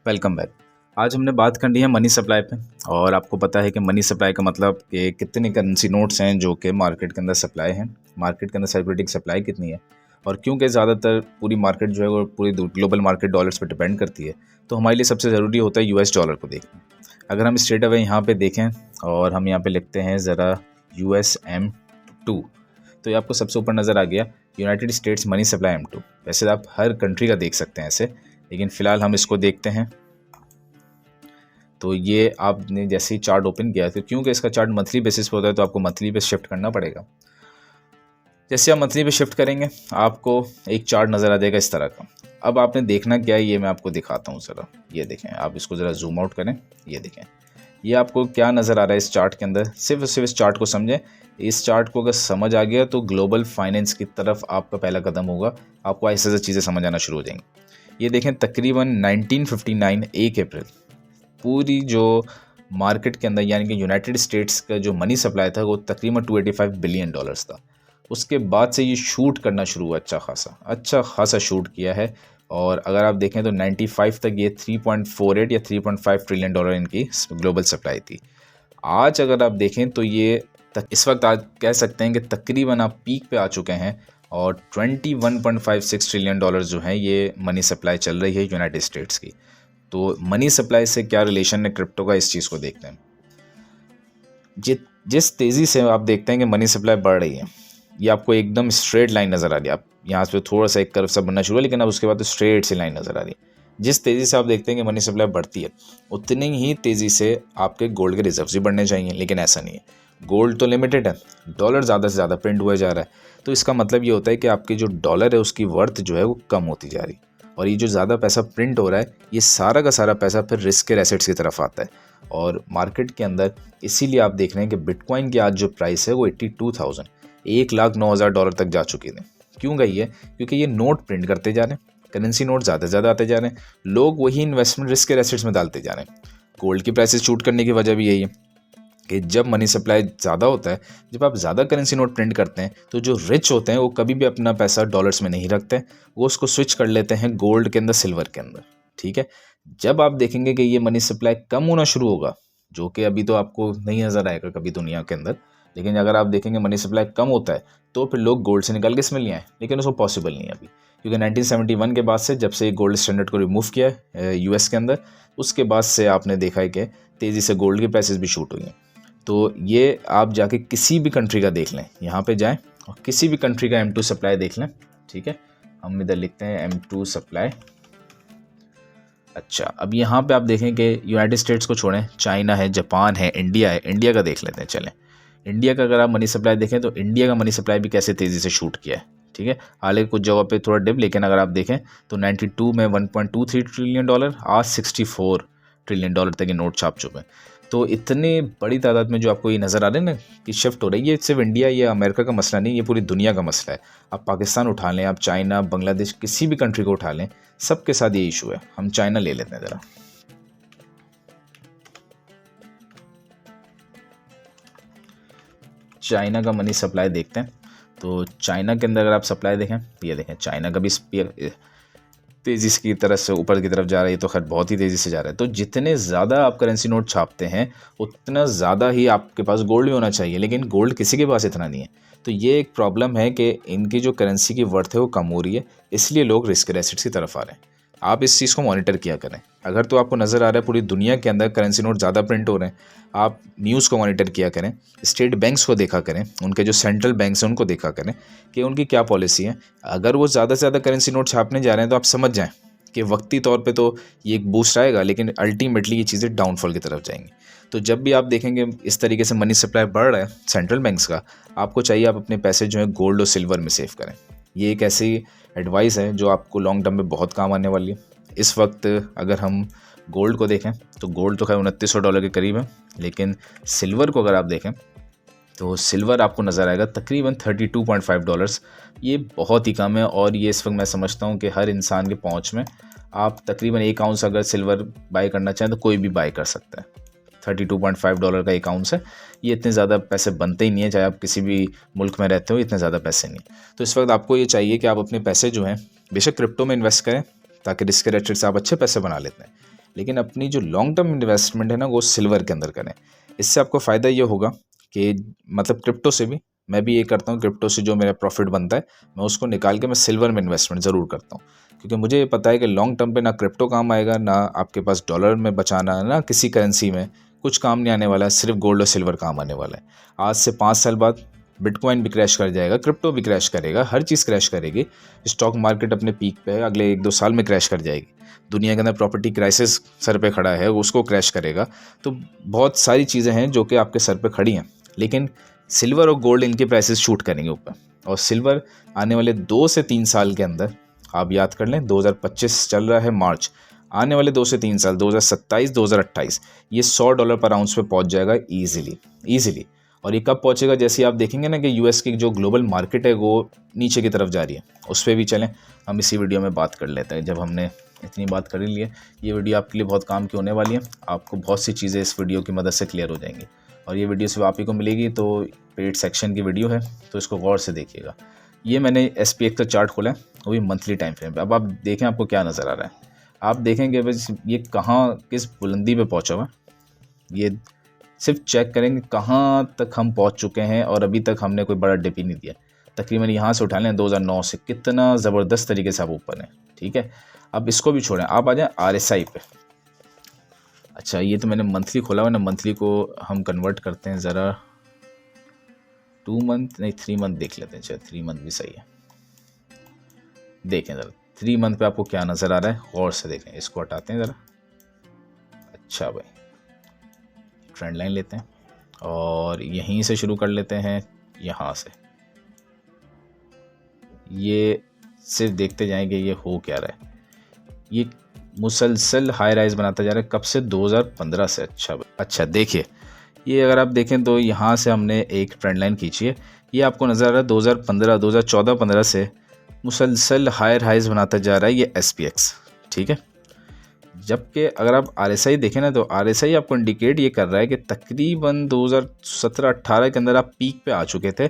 Welcome back. आज हमने बात करनी है मनी सप्लाई पे। और आपको पता है कि मनी सप्लाई का मतलब कि कितने करेंसी नोट्स हैं जो कि मार्केट के अंदर सप्लाई हैं, मार्केट के अंदर सर्कुलेटिंग सप्लाई कितनी है और क्योंकि ज़्यादातर पूरी मार्केट जो है वो पूरी ग्लोबल मार्केट डॉलर्स पे डिपेंड करती है। तो हमारे लिए सबसे ज़रूरी होता है यूएस डॉलर को देखना। अगर हम स्ट्रेट अवे यहाँ पे देखें और हम यहाँ पे लिखते हैं ज़रा USM2, तो ये आपको सबसे ऊपर नज़र आ गया United states money supply M2। वैसे आप हर कंट्री का देख सकते हैं ऐसे, लेकिन फ़िलहाल हम इसको देखते हैं। तो ये आपने जैसे ही चार्ट ओपन किया तो क्योंकि इसका चार्ट मंथली बेसिस पे होता है तो आपको मंथली पे शिफ्ट करना पड़ेगा। जैसे आप मंथली पे शिफ्ट करेंगे आपको एक चार्ट नज़र आ जाएगा इस तरह का। अब आपने देखना क्या है ये मैं आपको दिखाता हूँ ज़रा। ये देखें, आप इसको ज़रा जूम आउट करें। ये देखें, ये आपको क्या नज़र आ रहा है इस चार्ट के अंदर। सिर्फ इस चार्ट को समझें। इस चार्ट को अगर समझ आ गया तो ग्लोबल फाइनेंस की तरफ आपका पहला कदम होगा। आपको ऐसे ऐसे चीज़ें समझ आना शुरू हो जाएंगी। ये देखें, तकरीबन 1959 1 अप्रैल पूरी जो मार्केट के अंदर यानी कि यूनाइटेड स्टेट्स का जो मनी सप्लाई था वो तकरीबन $285 बिलियन था। उसके बाद से ये शूट करना शुरू हुआ, अच्छा खासा शूट किया है। और अगर आप देखें तो 95 तक ये 3.48 या $3.5 ट्रिलियन इनकी ग्लोबल सप्लाई थी। आज अगर आप देखें तो ये इस वक्त आज कह सकते हैं कि तकरीबन आप पीक पे आ चुके हैं और 21.56 ट्रिलियन डॉलर जो हैं ये मनी सप्लाई चल रही है यूनाइटेड स्टेट्स की। तो मनी सप्लाई से क्या रिलेशन है क्रिप्टो का, इस चीज़ को देखते हैं। जिस तेज़ी से आप देखते हैं कि मनी सप्लाई बढ़ रही है, ये आपको एकदम स्ट्रेट लाइन नज़र आ रही है। आप यहाँ से थोड़ा सा एक कर्व सा बनना शुरू है, लेकिन अब उसके बाद तो स्ट्रेट सी लाइन नज़र आ रही है। जिस तेज़ी से आप देखते हैं कि मनी सप्लाई बढ़ती है उतनी ही तेज़ी से आपके गोल्ड के रिजर्व्स भी बढ़ने चाहिए, लेकिन ऐसा नहीं है। गोल्ड तो लिमिटेड है, डॉलर ज़्यादा से ज़्यादा प्रिंट हुआ जा रहा है। तो इसका मतलब ये होता है कि आपकी जो डॉलर है उसकी वर्थ जो है वो कम होती जा रही है। और ये जो ज़्यादा पैसा प्रिंट हो रहा है ये सारा का सारा पैसा फिर रिस्क एसेट्स की तरफ आता है। और मार्केट के अंदर इसीलिए आप देख रहे हैं कि बिटकॉइन की आज जो प्राइस है वो 82,000 $1,09,000 तक जा चुकी थी। क्यों गई है? क्योंकि ये नोट प्रिंट करते जा रहे हैं, करेंसी नोट ज़्यादा से ज़्यादा आते जा रहे हैं, लोग वही इन्वेस्टमेंट रिस्क एसेट्स में डालते जा रहे हैं। गोल्ड की प्राइसेस शूट करने की वजह भी यही है कि जब मनी सप्लाई ज़्यादा होता है, जब आप ज़्यादा करेंसी नोट प्रिंट करते हैं तो जो रिच होते हैं वो कभी भी अपना पैसा डॉलर्स में नहीं रखते, वो उसको स्विच कर लेते हैं गोल्ड के अंदर, सिल्वर के अंदर। ठीक है, जब आप देखेंगे कि ये मनी सप्लाई कम होना शुरू होगा, जो कि अभी तो आपको नहीं नज़र आएगा कभी दुनिया के अंदर, लेकिन अगर आप देखेंगे मनी सप्लाई कम होता है तो फिर लोग गोल्ड से निकल के इसमें ले आए, लेकिन उसको पॉसिबल नहीं है अभी। क्योंकि 1971 के बाद से जब से गोल्ड स्टैंडर्ड को रिमूव किया है यूएस के अंदर, उसके बाद से आपने देखा है कि तेज़ी से गोल्ड की प्राइसेस भी शूट हुई हैं। तो ये आप जाके किसी भी कंट्री का देख लें, यहाँ पे जाएं और किसी भी कंट्री का M2 सप्लाई देख लें। ठीक है, हम इधर लिखते हैं M2 सप्लाई। अच्छा, अब यहाँ पे आप देखें कि यूनाइटेड स्टेट्स को छोड़ें, चाइना है, जापान है, इंडिया है। इंडिया का देख लेते हैं। चलें, इंडिया का अगर आप मनी सप्लाई देखें तो इंडिया का मनी सप्लाई भी कैसे तेज़ी से शूट किया है। ठीक है, हालांकि कुछ जगह पे थोड़ा डिप, लेकिन अगर आप देखें तो 92 में $1.23 ट्रिलियन, आज $64 ट्रिलियन तक के नोट छाप चुके हैं। तो इतने बड़ी तादाद में जो आपको ये नज़र आ रहा है ना कि शिफ्ट हो रही है, ये सिर्फ इंडिया या अमेरिका का मसला नहीं, ये पूरी दुनिया का मसला है। आप पाकिस्तान उठा लें, आप चाइना, बांग्लादेश, किसी भी कंट्री को उठा लें, सबके साथ ये इशू है। हम चाइना ले लेते हैं ज़रा। चाइना का मनी सप्लाई देखते हैं। तो चाइना के अंदर अगर आप सप्लाई देखें, ये देखें, चाइना का भी तेज़ी की तरफ से ऊपर की तरफ जा रही है, तो खैर बहुत ही तेज़ी से जा रहा है। तो जितने ज़्यादा आप करेंसी नोट छापते हैं उतना ज़्यादा ही आपके पास गोल्ड भी होना चाहिए, लेकिन गोल्ड किसी के पास इतना नहीं है। तो ये एक प्रॉब्लम है कि इनकी जो करेंसी की वर्थ है वो कम हो रही है, इसलिए लोग रिस्क एसेट्स की तरफ आ रहे हैं। आप इस चीज़ को मॉनिटर किया करें। अगर तो आपको नज़र आ रहा है पूरी दुनिया के अंदर करेंसी नोट ज़्यादा प्रिंट हो रहे हैं, आप न्यूज़ को मॉनिटर किया करें, स्टेट बैंक्स को देखा करें, उनके जो सेंट्रल बैंक्स हैं उनको देखा करें कि उनकी क्या पॉलिसी है। अगर वो ज़्यादा से ज़्यादा करेंसी नोट छापने जा रहे हैं तो आप समझ जाएँ कि वक्ती तौर पे तो ये एक बूस्ट आएगा, लेकिन अल्टीमेटली ये चीज़ें डाउनफॉल की तरफ जाएंगी। तो जब भी आप देखेंगे इस तरीके से मनी सप्लाई बढ़ रहा है सेंट्रल बैंक्स का, आपको चाहिए आप अपने पैसे जो है गोल्ड और सिल्वर में सेव करें। ये एक ऐसी एडवाइस है जो आपको लॉन्ग टर्म में बहुत काम आने वाली है। इस वक्त अगर हम गोल्ड को देखें तो गोल्ड तो खैर $2,900 के करीब है, लेकिन सिल्वर को अगर आप देखें तो सिल्वर आपको नज़र आएगा तकरीबन $32.5। ये बहुत ही कम है और ये इस वक्त मैं समझता हूँ कि हर इंसान के पहुँच में। आप तकरीबन 1 आउंस अगर सिल्वर बाई करना चाहें तो कोई भी बाई कर सकता है। $32.5 का 1 आउंस है। ये इतने ज़्यादा पैसे बनते ही नहीं है, चाहे आप किसी भी मुल्क में रहते हो, इतने ज़्यादा पैसे नहीं। तो इस वक्त आपको ये चाहिए कि आप अपने पैसे जो हैं बेशक क्रिप्टो में इन्वेस्ट करें, ताकि रिस्क एसेट से आप अच्छे पैसे बना लेते हैं, लेकिन अपनी जो लॉन्ग टर्म इन्वेस्टमेंट है ना वो सिल्वर के अंदर करें। इससे आपको फ़ायदा ये होगा कि मतलब क्रिप्टो से भी मैं भी ये करता हूँ, क्रिप्टो से जो मेरा प्रॉफिट बनता है मैं उसको निकाल के मैं सिल्वर में इन्वेस्टमेंट ज़रूर करता हूँ, क्योंकि मुझे ये पता है कि लॉन्ग टर्म पे ना क्रिप्टो काम आएगा, ना आपके पास डॉलर में बचाना, ना किसी करेंसी में कुछ काम नहीं आने वाला है, सिर्फ गोल्ड और सिल्वर काम आने वाला है। आज से 5 साल बाद बिटकॉइन भी क्रैश कर जाएगा, क्रिप्टो भी क्रैश करेगा, हर चीज़ क्रैश करेगी। स्टॉक मार्केट अपने पीक पे है, अगले 1-2 साल में क्रैश कर जाएगी। दुनिया के अंदर प्रॉपर्टी क्राइसिस सर पे खड़ा है, उसको क्रैश करेगा। तो बहुत सारी चीज़ें हैं जो कि आपके सर पे खड़ी हैं, लेकिन सिल्वर और गोल्ड इनके प्राइसेस शूट करेंगे ऊपर। और सिल्वर आने वाले 2 से 3 साल के अंदर, आप याद कर लें 2025 चल रहा है मार्च, आने वाले 2 से 3 साल 2027 2028 ये $100 पर आउंस पे पहुंच जाएगा ईजिली। और ये कब पहुंचेगा, जैसे आप देखेंगे ना कि यूएस की जो ग्लोबल मार्केट है वो नीचे की तरफ जा रही है, उस पर भी चलें, हम इसी वीडियो में बात कर लेते हैं। जब हमने इतनी बात कर ली है, ये वीडियो आपके लिए बहुत काम की होने वाली है, आपको बहुत सी चीज़ें इस वीडियो की मदद से क्लियर हो जाएंगी। और ये वीडियो सिर्फ आप ही को मिलेगी, तो पेड सेक्शन की वीडियो है, तो इसको गौर से देखिएगा। ये मैंने SPX का चार्ट खोला है, वो भी मंथली टाइम फ्रेम पे। अब आप देखें आपको क्या नज़र आ रहा है, आप देखेंगे बस ये कहाँ किस बुलंदी पे पहुंचा हुआ, ये सिर्फ चेक करेंगे कहाँ तक हम पहुंच चुके हैं, और अभी तक हमने कोई बड़ा डिप ही नहीं दिया। तकरीबन यहाँ से उठा लें 2009 से, कितना ज़बरदस्त तरीके से आप ऊपर हैं। ठीक है, अब इसको भी छोड़ें, आप आ जाएं RSI पे। अच्छा, ये तो मैंने मंथली खोला हुआ ना, मंथली को हम कन्वर्ट करते हैं ज़रा, 2 मंथ नहीं 3 मंथ देख लेते हैं। चलो 3 मंथ भी सही है, देखें ज़रा 3 मंथ पे आपको क्या नज़र आ रहा है, गौर से देखें। इसको हटाते हैं ज़रा। अच्छा भाई, ट्रेंड लाइन लेते हैं और यहीं से शुरू कर लेते हैं, यहाँ से। ये सिर्फ देखते जाएंगे ये हो क्या रहा है, ये मुसलसल हाई राइज बनाता जा रहा है, कब से, 2015 से। अच्छा देखिए, ये अगर आप देखें तो यहाँ से हमने एक ट्रेंड लाइन खींची है, ये आपको नज़र आ रहा है 2015 2014-15 से मुसलसल हायर हाइज बनाता जा रहा है ये SPX। ठीक है, जबकि अगर आप RSI देखें ना, तो RSI आपको इंडिकेट ये कर रहा है कि तकरीबन 2017-18 के अंदर आप पीक पे आ चुके थे,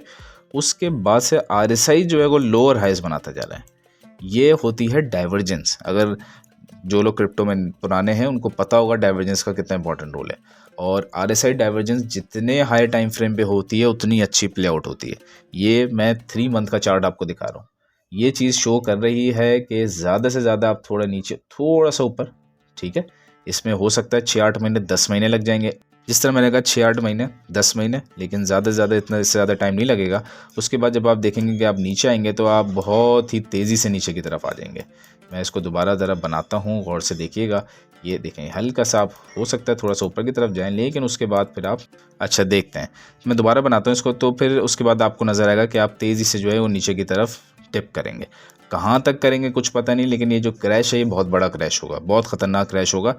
उसके बाद से RSI जो है वो लोअर हाइज बनाता जा रहा है। ये होती है डाइवर्जेंस। अगर जो लोग क्रिप्टो में पुराने हैं उनको पता होगा डाइवर्जेंस का कितना इंपॉर्टेंट रोल है, और RSI डाइवर्जेंस जितने हाई टाइम फ्रेम पे होती है उतनी अच्छी प्ले आउट होती है। ये मैं 3 मंथ का चार्ट आपको दिखा रहा हूँ, ये चीज़ शो कर रही है कि ज़्यादा से ज़्यादा आप थोड़ा नीचे थोड़ा सा ऊपर। ठीक है, इसमें हो सकता है 6-8 महीने 10 महीने लग जाएंगे, जिस तरह मैंने कहा 6-8 महीने 10 महीने, लेकिन ज़्यादा से ज़्यादा इतना, इससे ज़्यादा टाइम नहीं लगेगा। उसके बाद जब आप देखेंगे कि आप नीचे आएंगे तो आप बहुत ही तेज़ी से नीचे की तरफ आ जाएंगे। मैं इसको दोबारा ज़रा बनाता हूँ, गौर से देखिएगा। ये देखें, हल्का सा आप हो सकता है थोड़ा सा ऊपर की तरफ जाएं, लेकिन उसके बाद फिर आप, अच्छा देखते हैं, मैं दोबारा बनाता हूँ इसको, तो फिर उसके बाद आपको नज़र आएगा कि आप तेज़ी से जो है वो नीचे की तरफ टिप करेंगे। कहाँ तक करेंगे कुछ पता नहीं, लेकिन ये जो क्रैश है ये बहुत बड़ा क्रैश होगा, बहुत ख़तरनाक क्रैश होगा,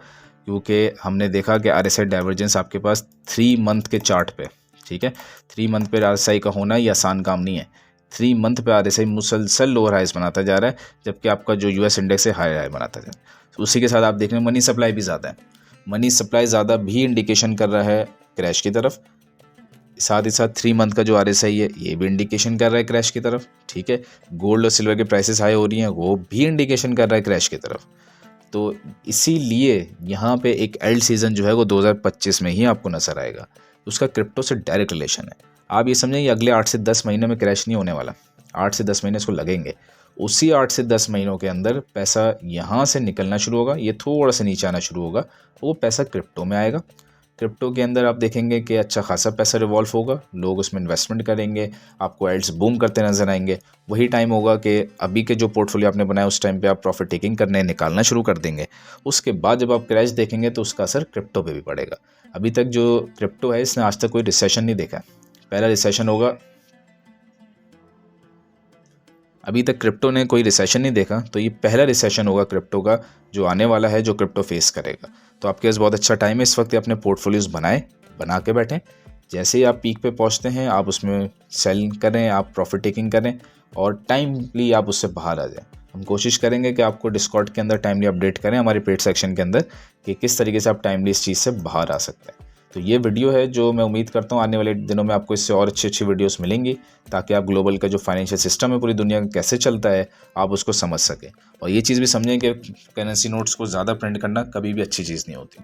क्योंकि हमने देखा कि RSI डाइवर्जेंस आपके पास 3 मंथ के चार्ट पे। ठीक है, 3 मंथ पे RSI का होना ये आसान काम नहीं है। 3 मंथ पे RSI मुसलसल लोअर हाइज बनाता जा रहा है, जबकि आपका जो US इंडेक्स है हाई बनाता जा रहा है। तो उसी के साथ आप देख रहे हैं मनी सप्लाई भी ज़्यादा है, मनी सप्लाई ज़्यादा भी इंडिकेशन कर रहा है क्रैश की तरफ। साथ ही साथ 3 मंथ का जो RSI है ये भी इंडिकेशन कर रहा है क्रैश की तरफ। ठीक है, गोल्ड और सिल्वर के प्राइसेस हाई हो रही हैं, वो भी इंडिकेशन कर रहा है क्रैश की तरफ। तो इसीलिए यहाँ पे एक एल्ड सीज़न जो है वो 2025 में ही आपको नज़र आएगा, उसका क्रिप्टो से डायरेक्ट रिलेशन है। आप ये समझें, ये अगले 8 से 10 महीने में क्रैश नहीं होने वाला, 8 से 10 महीने इसको लगेंगे। उसी 8 से 10 महीनों के अंदर पैसा यहाँ से निकलना शुरू होगा, ये थोड़ा सा नीचे आना शुरू होगा, वो पैसा क्रिप्टो में आएगा। क्रिप्टो के अंदर आप देखेंगे कि अच्छा खासा पैसा रिवॉल्व होगा, लोग उसमें इन्वेस्टमेंट करेंगे, आपको एल्ड्स बूम करते नजर आएंगे। वही टाइम होगा कि अभी के जो पोर्टफोलियो आपने बनाया उस टाइम पे आप प्रॉफिट टेकिंग करने निकालना शुरू कर देंगे। उसके बाद जब आप क्रैश देखेंगे तो उसका असर क्रिप्टो पे भी पड़ेगा। अभी तक जो क्रिप्टो है इसने आज तक कोई रिसेशन नहीं देखा, पहला रिसेशन होगा। अभी तक क्रिप्टो ने कोई रिसेशन नहीं देखा, तो ये पहला रिसेशन होगा क्रिप्टो का जो आने वाला है, जो क्रिप्टो फेस करेगा। तो आपके पास बहुत अच्छा टाइम है इस वक्त, अपने पोर्टफोलियोज बना के बैठें। जैसे ही आप पीक पे पहुंचते हैं आप उसमें सेल करें, आप प्रॉफिट टेकिंग करें और टाइमली आप उससे बाहर आ जाएं। हम कोशिश करेंगे कि आपको डिस्कॉर्ड के अंदर टाइमली अपडेट करें हमारे पेड सेक्शन के अंदर कि किस तरीके से आप टाइमली इस चीज़ से बाहर आ सकते हैं। तो ये वीडियो है जो मैं उम्मीद करता हूँ आने वाले दिनों में आपको इससे और अच्छी अच्छी वीडियोस मिलेंगी, ताकि आप ग्लोबल का जो फाइनेंशियल सिस्टम है पूरी दुनिया का कैसे चलता है आप उसको समझ सकें। और ये चीज़ भी समझें कि करेंसी नोट्स को ज़्यादा प्रिंट करना कभी भी अच्छी चीज़ नहीं होती।